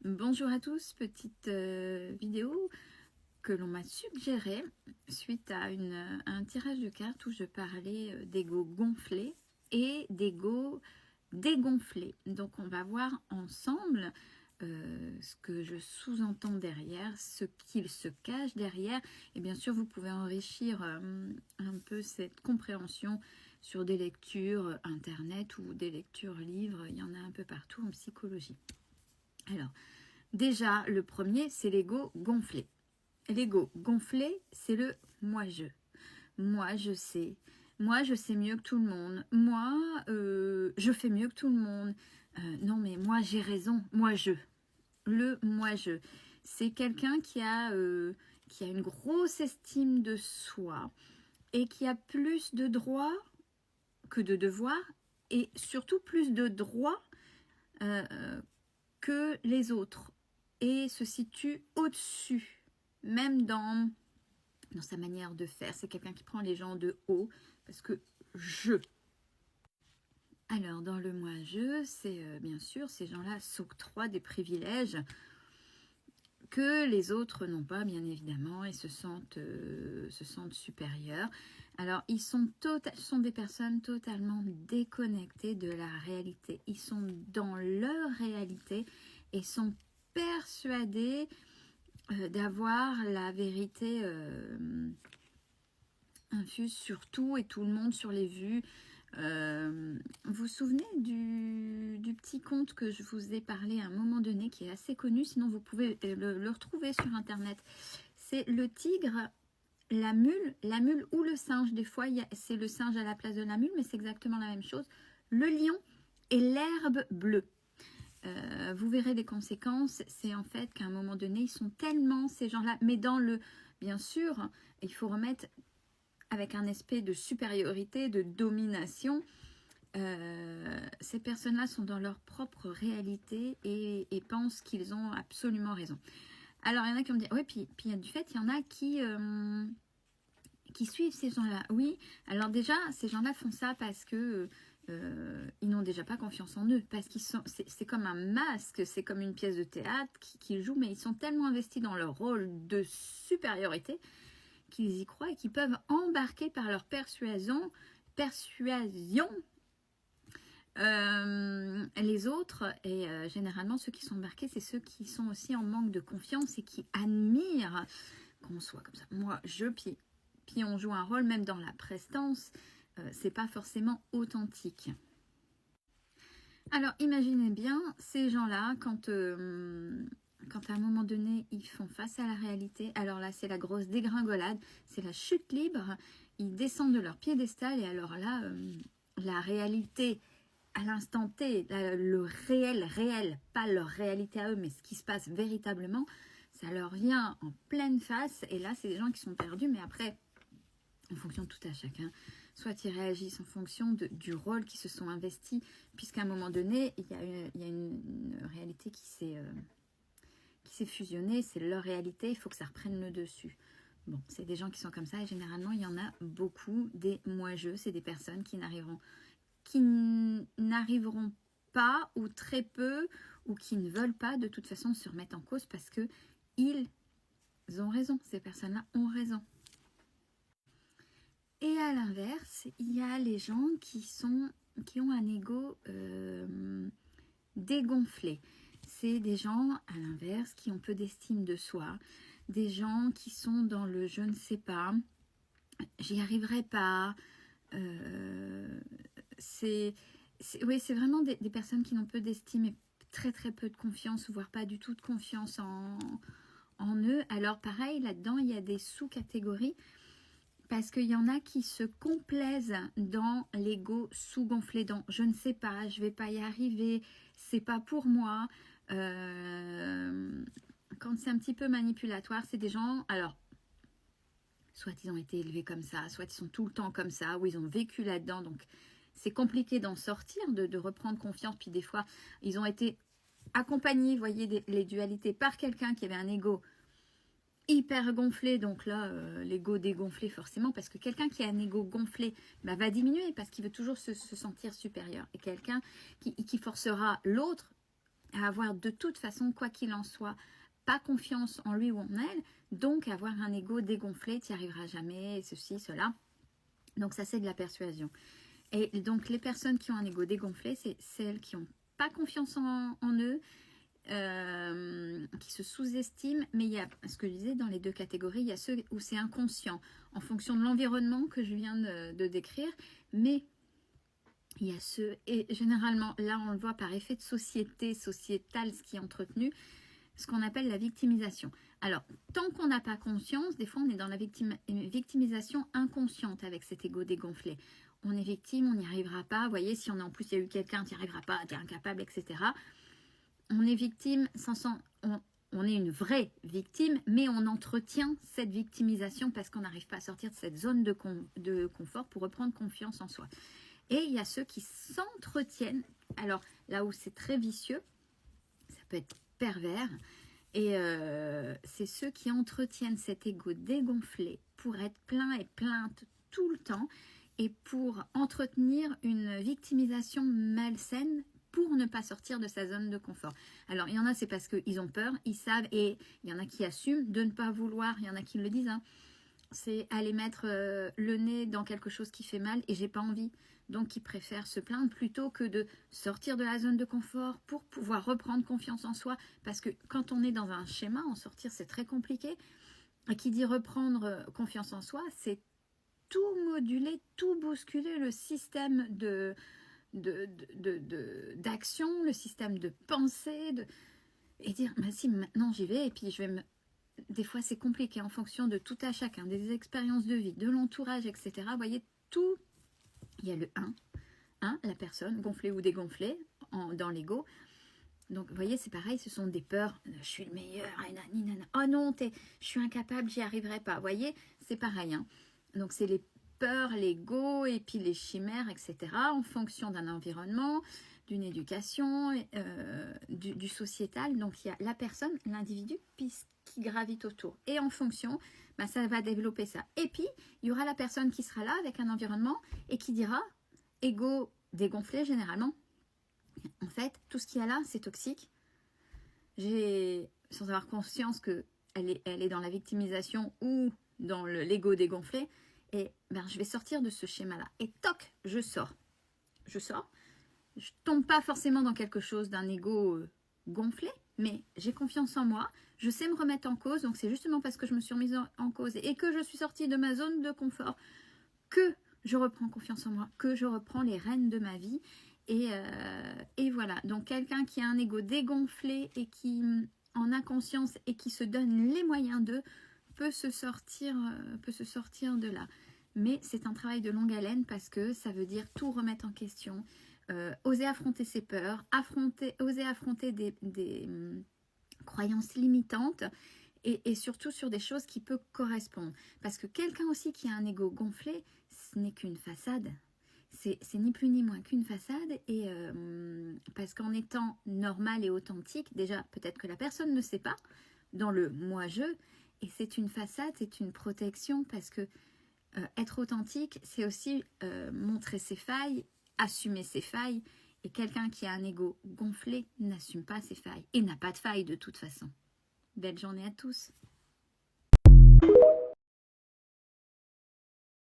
Bonjour à tous, petite vidéo que l'on m'a suggérée suite à un tirage de cartes où je parlais d'ego gonflé et d'ego dégonflé. Donc on va voir ensemble ce que je sous-entends derrière, ce qu'il se cache derrière. Et bien sûr, vous pouvez enrichir un peu cette compréhension sur des lectures internet ou des lectures livres. Il y en a un peu partout en psychologie. Alors, déjà, le premier, c'est l'ego gonflé. L'ego gonflé, c'est le moi-je. Moi, je sais. Moi, je sais mieux que tout le monde. Moi, je fais mieux que tout le monde. Non, mais moi, j'ai raison. Moi, je. Le moi-je. C'est quelqu'un qui a une grosse estime de soi et qui a plus de droits que de devoirs et surtout plus de droits que les autres et se situe au-dessus, même dans sa manière de faire. C'est quelqu'un qui prend les gens de haut parce que je. Alors, dans le moi-je, c'est bien sûr, ces gens-là s'octroient des privilèges que les autres n'ont pas, bien évidemment, et se sentent supérieurs. Alors, ce sont des personnes totalement déconnectées de la réalité. Ils sont dans leur réalité et sont persuadés d'avoir la vérité infuse sur tout et tout le monde, sur les vues. Vous vous souvenez du petit conte que je vous ai parlé à un moment donné, qui est assez connu, sinon vous pouvez le retrouver sur internet. C'est le tigre, la mule ou le singe. Des fois, c'est le singe à la place de la mule, mais c'est exactement la même chose. Le lion et l'herbe bleue. Vous verrez les conséquences, c'est en fait qu'à un moment donné, ils sont tellement ces gens-là, mais bien sûr, il faut remettre avec un aspect de supériorité, de domination. Ces personnes-là sont dans leur propre réalité et pensent qu'ils ont absolument raison. Alors, il y en a qui vont me dire, oui, puis du fait, il y en a qui suivent ces gens-là. Oui, alors déjà, ces gens-là font ça parce que ils n'ont déjà pas confiance en eux, parce qu'ils sont, c'est comme un masque, c'est comme une pièce de théâtre qu'ils jouent, mais ils sont tellement investis dans leur rôle de supériorité qu'ils y croient et qu'ils peuvent embarquer par leur persuasion les autres. Et généralement, ceux qui sont embarqués, c'est ceux qui sont aussi en manque de confiance et qui admirent qu'on soit comme ça. Moi, puis on joue un rôle, même dans la prestance, c'est pas forcément authentique. Alors, imaginez bien ces gens-là, quand à un moment donné, ils font face à la réalité, alors là, c'est la grosse dégringolade, c'est la chute libre, ils descendent de leur piédestal, et alors là, la réalité, à l'instant T, le réel, pas leur réalité à eux, mais ce qui se passe véritablement, ça leur vient en pleine face, et là, c'est des gens qui sont perdus, mais après, en fonction de tout à chacun, soit ils réagissent en fonction du rôle qu'ils se sont investis, puisqu'à un moment donné, il y a une réalité qui s'est fusionnée, c'est leur réalité, il faut que ça reprenne le dessus. Bon, c'est des gens qui sont comme ça, et généralement, il y en a beaucoup des moi-je, c'est des personnes qui n'arriveront pas, ou très peu, ou qui ne veulent pas de toute façon se remettre en cause, parce que ils ont raison, ces personnes-là ont raison. Et à l'inverse, il y a les gens qui ont un ego dégonflé. C'est des gens, à l'inverse, qui ont peu d'estime de soi, des gens qui sont dans le je ne sais pas, j'y arriverai pas. C'est vraiment des personnes qui n'ont peu d'estime et très très peu de confiance, voire pas du tout de confiance en eux. Alors pareil, là-dedans, il y a des sous-catégories. Parce qu'il y en a qui se complaisent dans l'ego sous-gonflé, dans je ne sais pas, je ne vais pas y arriver, c'est pas pour moi. Quand c'est un petit peu manipulatoire, c'est des gens, alors, soit ils ont été élevés comme ça, soit ils sont tout le temps comme ça, ou ils ont vécu là-dedans, donc c'est compliqué d'en sortir, de reprendre confiance, puis des fois, ils ont été accompagnés, vous voyez, les dualités, par quelqu'un qui avait un ego hyper gonflé, donc là, l'ego dégonflé forcément, parce que quelqu'un qui a un ego gonflé va diminuer, parce qu'il veut toujours se sentir supérieur. Et quelqu'un qui forcera l'autre à avoir de toute façon, quoi qu'il en soit, pas confiance en lui ou en elle, donc avoir un ego dégonflé, tu n'y arriveras jamais, ceci, cela. Donc ça, c'est de la persuasion. Et donc les personnes qui ont un ego dégonflé, c'est celles qui n'ont pas confiance en eux, qui se sous-estiment, mais il y a, ce que je disais, dans les deux catégories, il y a ceux où c'est inconscient, en fonction de l'environnement que je viens de décrire, mais il y a ceux, et généralement, là on le voit par effet de société, sociétal, ce qui est entretenu, ce qu'on appelle la victimisation. Alors, tant qu'on n'a pas conscience, des fois on est dans la victimisation inconsciente avec cet ego dégonflé. On est victime, on n'y arrivera pas, vous voyez, si on a en plus il y a eu quelqu'un, tu n'y arriveras pas, tu es incapable, etc. On est victime, on est une vraie victime, mais on entretient cette victimisation parce qu'on n'arrive pas à sortir de cette zone de confort pour reprendre confiance en soi. Et il y a ceux qui s'entretiennent, alors là où c'est très vicieux, ça peut être pervers, et c'est ceux qui entretiennent cet ego dégonflé pour être plein et plainte tout le temps et pour entretenir une victimisation malsaine pour ne pas sortir de sa zone de confort. Alors, il y en a, c'est parce qu'ils ont peur, ils savent, et il y en a qui assument de ne pas vouloir, il y en a qui le disent, hein, c'est aller mettre le nez dans quelque chose qui fait mal et j'ai pas envie. Donc, ils préfèrent se plaindre plutôt que de sortir de la zone de confort pour pouvoir reprendre confiance en soi. Parce que quand on est dans un schéma, en sortir, c'est très compliqué. Et qui dit reprendre confiance en soi, c'est tout moduler, tout bousculer le système d'action, le système de pensée, et dire, bah si, maintenant j'y vais, et puis je vais me... Des fois, c'est compliqué en fonction de tout à chacun, des expériences de vie, de l'entourage, etc. Vous voyez, tout, il y a le 1, la personne, gonflée ou dégonflée, dans l'ego. Donc, vous voyez, c'est pareil, ce sont des peurs. Je suis le meilleur, oh non, je suis incapable, j'y arriverai pas. Vous voyez, c'est pareil. Hein. Donc, c'est les peurs, l'ego, et puis les chimères, etc. en fonction d'un environnement, d'une éducation, du sociétal. Donc, il y a la personne, l'individu, qui gravite autour. Et en fonction, bah, ça va développer ça. Et puis, il y aura la personne qui sera là avec un environnement et qui dira, ego dégonflé généralement, en fait, tout ce qu'il y a là, c'est toxique. Sans avoir conscience qu'elle est dans la victimisation ou dans l'ego dégonflé, et ben, je vais sortir de ce schéma-là. Et toc, je sors. Je tombe pas forcément dans quelque chose d'un ego gonflé, mais j'ai confiance en moi, je sais me remettre en cause, donc c'est justement parce que je me suis remise en cause et que je suis sortie de ma zone de confort que je reprends confiance en moi, que je reprends les rênes de ma vie. Et voilà, donc quelqu'un qui a un ego dégonflé et qui en a conscience et qui se donne les moyens d'eux peut se sortir de là. Mais c'est un travail de longue haleine parce que ça veut dire tout remettre en question, oser affronter ses peurs, oser affronter des croyances limitantes et surtout sur des choses qui peuvent correspondre. Parce que quelqu'un aussi qui a un ego gonflé, ce n'est qu'une façade. C'est ni plus ni moins qu'une façade et parce qu'en étant normal et authentique, déjà peut-être que la personne ne sait pas dans le moi-je et c'est une façade, c'est une protection parce que être authentique, c'est aussi montrer ses failles, assumer ses failles et quelqu'un qui a un ego gonflé n'assume pas ses failles et n'a pas de failles de toute façon. Belle journée à tous.